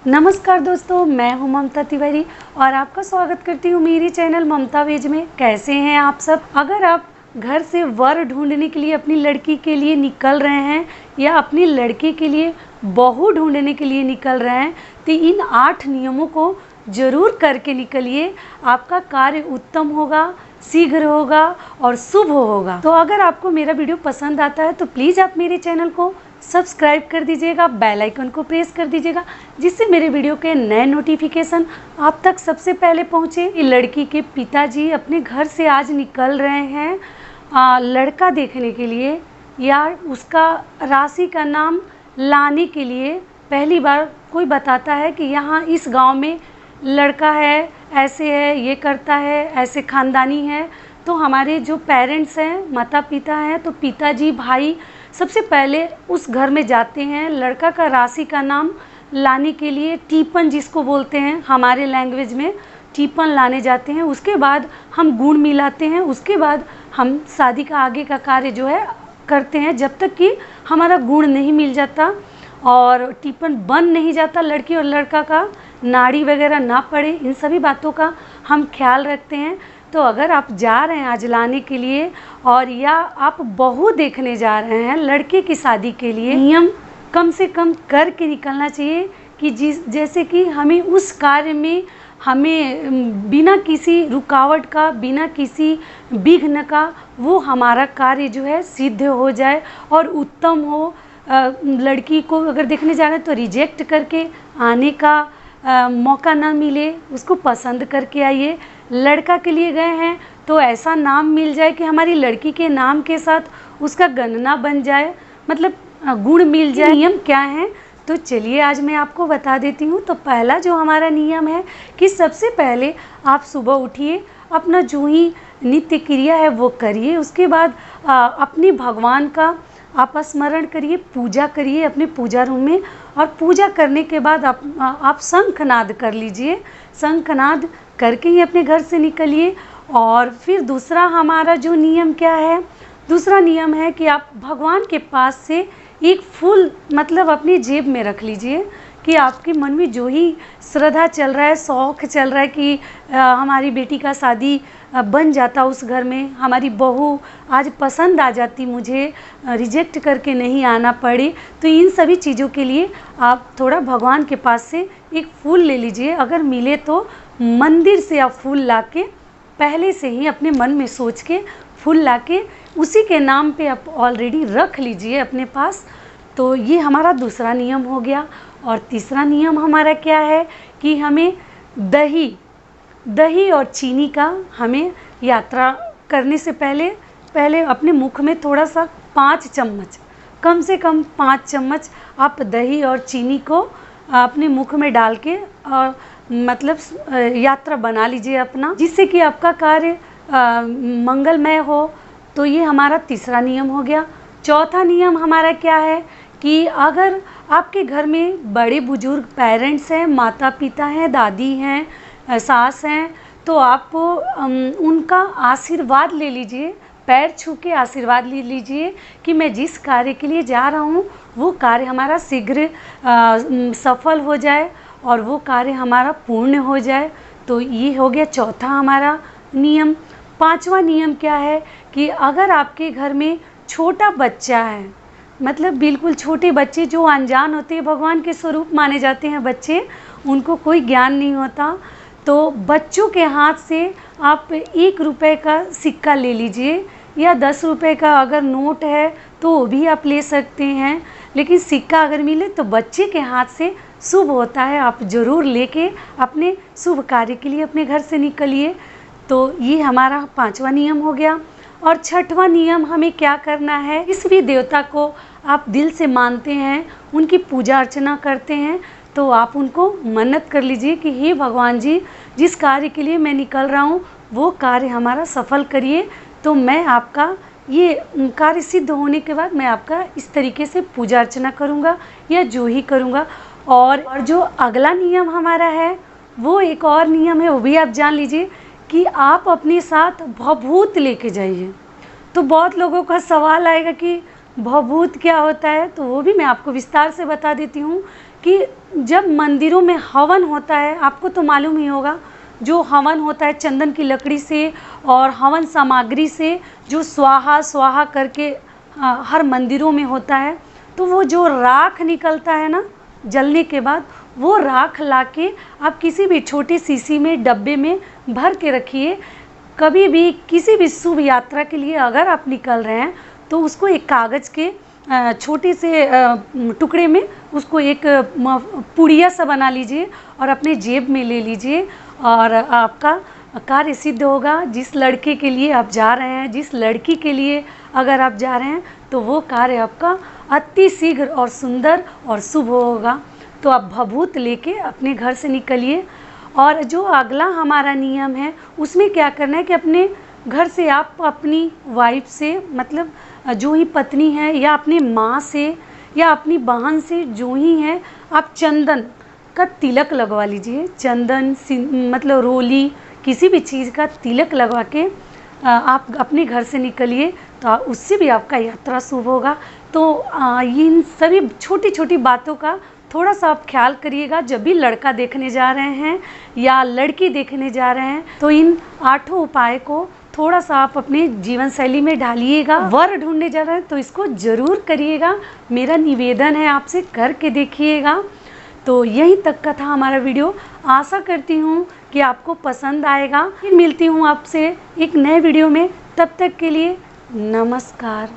नमस्कार दोस्तों, मैं हूं ममता तिवारी और आपका स्वागत करती हूं मेरी चैनल ममता वेज में। कैसे हैं आप सब? अगर आप घर से वर ढूंढने के लिए अपनी लड़की के लिए निकल रहे हैं या अपनी लड़के के लिए बहू ढूंढने के लिए निकल रहे हैं तो इन 8 नियमों को ज़रूर करके निकलिए। आपका कार्य उत्तम होगा, शीघ्र होगा और शुभ होगा। तो अगर आपको मेरा वीडियो पसंद आता है तो प्लीज़ आप मेरे चैनल को सब्सक्राइब कर दीजिएगा, बेल आइकन को प्रेस कर दीजिएगा, जिससे मेरे वीडियो के नए नोटिफिकेशन आप तक सबसे पहले पहुँचे। लड़की के पिताजी अपने घर से आज निकल रहे हैं लड़का देखने के लिए या उसका राशि का नाम लाने के लिए। पहली बार कोई बताता है कि यहाँ इस गांव में लड़का है, ऐसे है, ये करता है, ऐसे ख़ानदानी है। तो हमारे जो पेरेंट्स हैं, माता पिता हैं, तो पिताजी भाई सबसे पहले उस घर में जाते हैं लड़का का राशि का नाम लाने के लिए। टीपन जिसको बोलते हैं हमारे लैंग्वेज में, टीपन लाने जाते हैं। उसके बाद हम गुण मिलाते हैं, उसके बाद हम शादी का आगे का कार्य जो है करते हैं। जब तक कि हमारा गुण नहीं मिल जाता और टीपन बन नहीं जाता, लड़की और लड़का का नाड़ी वगैरह ना पड़े, इन सभी बातों का हम ख्याल रखते हैं। तो अगर आप जा रहे हैं आज लाने के लिए और या आप बहू देखने जा रहे हैं लड़के की शादी के लिए, नियम कम से कम करके निकलना चाहिए कि जैसे कि हमें उस कार्य में हमें बिना किसी रुकावट का, बिना किसी विघ्न का वो हमारा कार्य जो है सिद्ध हो जाए और उत्तम हो। लड़की को अगर देखने जा रहे हैं तो रिजेक्ट करके आने का मौका ना मिले, उसको पसंद करके आइए। लड़का के लिए गए हैं तो ऐसा नाम मिल जाए कि हमारी लड़की के नाम के साथ उसका गणना बन जाए, मतलब गुण मिल जाए। नियम क्या है तो चलिए आज मैं आपको बता देती हूँ। तो पहला जो हमारा नियम है कि सबसे पहले आप सुबह उठिए, अपना जो ही नित्य क्रिया है वो करिए। उसके बाद अपने भगवान का आप स्मरण करिए, पूजा करिए अपने पूजा रूम में। और पूजा करने के बाद आप शंखनाद कर लीजिए। शंखनाद करके ही अपने घर से निकलिए। और फिर दूसरा हमारा जो नियम क्या है, दूसरा नियम है कि आप भगवान के पास से एक फूल मतलब अपनी जेब में रख लीजिए कि आपके मन में जो ही श्रद्धा चल रहा है, शौक़ चल रहा है कि हमारी बेटी का शादी बन जाता उस घर में, हमारी बहू आज पसंद आ जाती, मुझे रिजेक्ट करके नहीं आना पड़े। तो इन सभी चीज़ों के लिए आप थोड़ा भगवान के पास से एक फूल ले लीजिए। अगर मिले तो मंदिर से आप फूल लाके पहले से ही अपने मन में सोच के फूल लाके उसी के नाम पे आप ऑलरेडी रख लीजिए अपने पास। तो ये हमारा दूसरा नियम हो गया। और तीसरा नियम हमारा क्या है कि हमें दही और चीनी का हमें यात्रा करने से पहले अपने मुख में थोड़ा सा 5 चम्मच, कम से कम 5 चम्मच आप दही और चीनी को अपने मुख में डाल के और मतलब यात्रा बना लीजिए अपना, जिससे कि आपका कार्य मंगलमय हो। तो ये हमारा तीसरा नियम हो गया। चौथा नियम हमारा क्या है कि अगर आपके घर में बड़े बुजुर्ग पेरेंट्स हैं, माता पिता हैं, दादी हैं, सास हैं, तो आप उनका आशीर्वाद ले लीजिए, पैर छू के आशीर्वाद ले लीजिए कि मैं जिस कार्य के लिए जा रहा हूँ वो कार्य हमारा शीघ्र सफल हो जाए और वो कार्य हमारा पूर्ण हो जाए। तो ये हो गया चौथा हमारा नियम। पांचवा नियम क्या है कि अगर आपके घर में छोटा बच्चा है, मतलब बिल्कुल छोटे बच्चे जो अनजान होते हैं, भगवान के स्वरूप माने जाते हैं बच्चे, उनको कोई ज्ञान नहीं होता, तो बच्चों के हाथ से आप 1 रुपये का सिक्का ले लीजिए या 10 रुपये का अगर नोट है तो वो भी आप ले सकते हैं। लेकिन सिक्का अगर मिले तो बच्चे के हाथ से शुभ होता है, आप ज़रूर लेके अपने शुभ कार्य के लिए अपने घर से निकलिए। तो ये हमारा 5वां नियम हो गया। और 6वां नियम हमें क्या करना है, किसी भी देवता को आप दिल से मानते हैं, उनकी पूजा अर्चना करते हैं, तो आप उनको मन्नत कर लीजिए कि हे भगवान जी, जिस कार्य के लिए मैं निकल रहा हूँ वो कार्य हमारा सफल करिए। तो मैं आपका ये कार्य सिद्ध होने के बाद मैं आपका इस तरीके से पूजा अर्चना करूँगा या जो ही करूँगा। और जो अगला नियम हमारा है वो एक और नियम है, वो भी आप जान लीजिए कि आप अपने साथ भभूत लेके जाइए। तो बहुत लोगों का सवाल आएगा कि भभूत क्या होता है, तो वो भी मैं आपको विस्तार से बता देती हूँ कि जब मंदिरों में हवन होता है, आपको तो मालूम ही होगा, जो हवन होता है चंदन की लकड़ी से और हवन सामग्री से, जो स्वाहा स्वाहा करके हर मंदिरों में होता है, तो वो जो राख निकलता है ना जलने के बाद, वो राख लाके आप किसी भी छोटी शीशी में, डब्बे में भर के रखिए। कभी भी किसी भी शुभ यात्रा के लिए अगर आप निकल रहे हैं तो उसको एक कागज़ के छोटे से टुकड़े में उसको एक पुड़िया सा बना लीजिए और अपने जेब में ले लीजिए, और आपका कार्य सिद्ध होगा। जिस लड़के के लिए आप जा रहे हैं, जिस लड़की के लिए अगर आप जा रहे हैं, तो वो कार्य आपका अति शीघ्र और सुंदर और शुभ होगा। तो आप भभूत लेके अपने घर से निकलिए। और जो अगला हमारा नियम है, उसमें क्या करना है कि अपने घर से आप अपनी वाइफ से, मतलब जो ही पत्नी है, या अपनी माँ से या अपनी बहन से जो ही है, आप चंदन का तिलक लगवा लीजिए। चंदन मतलब रोली, किसी भी चीज़ का तिलक लगवा के आप अपने घर से निकलिए, तो उससे भी आपका यात्रा शुभ होगा। तो इन सभी छोटी छोटी बातों का थोड़ा सा आप ख्याल करिएगा जब भी लड़का देखने जा रहे हैं या लड़की देखने जा रहे हैं। तो इन 8 उपाय को थोड़ा सा आप अपने जीवन शैली में ढालिएगा। वर ढूंढने जा रहे हैं तो इसको ज़रूर करिएगा, मेरा निवेदन है आपसे, करके देखिएगा। तो यहीं तक का था हमारा वीडियो। आशा करती हूँ कि आपको पसंद आएगा। फिर मिलती हूँ आपसे एक नए वीडियो में, तब तक के लिए नमस्कार।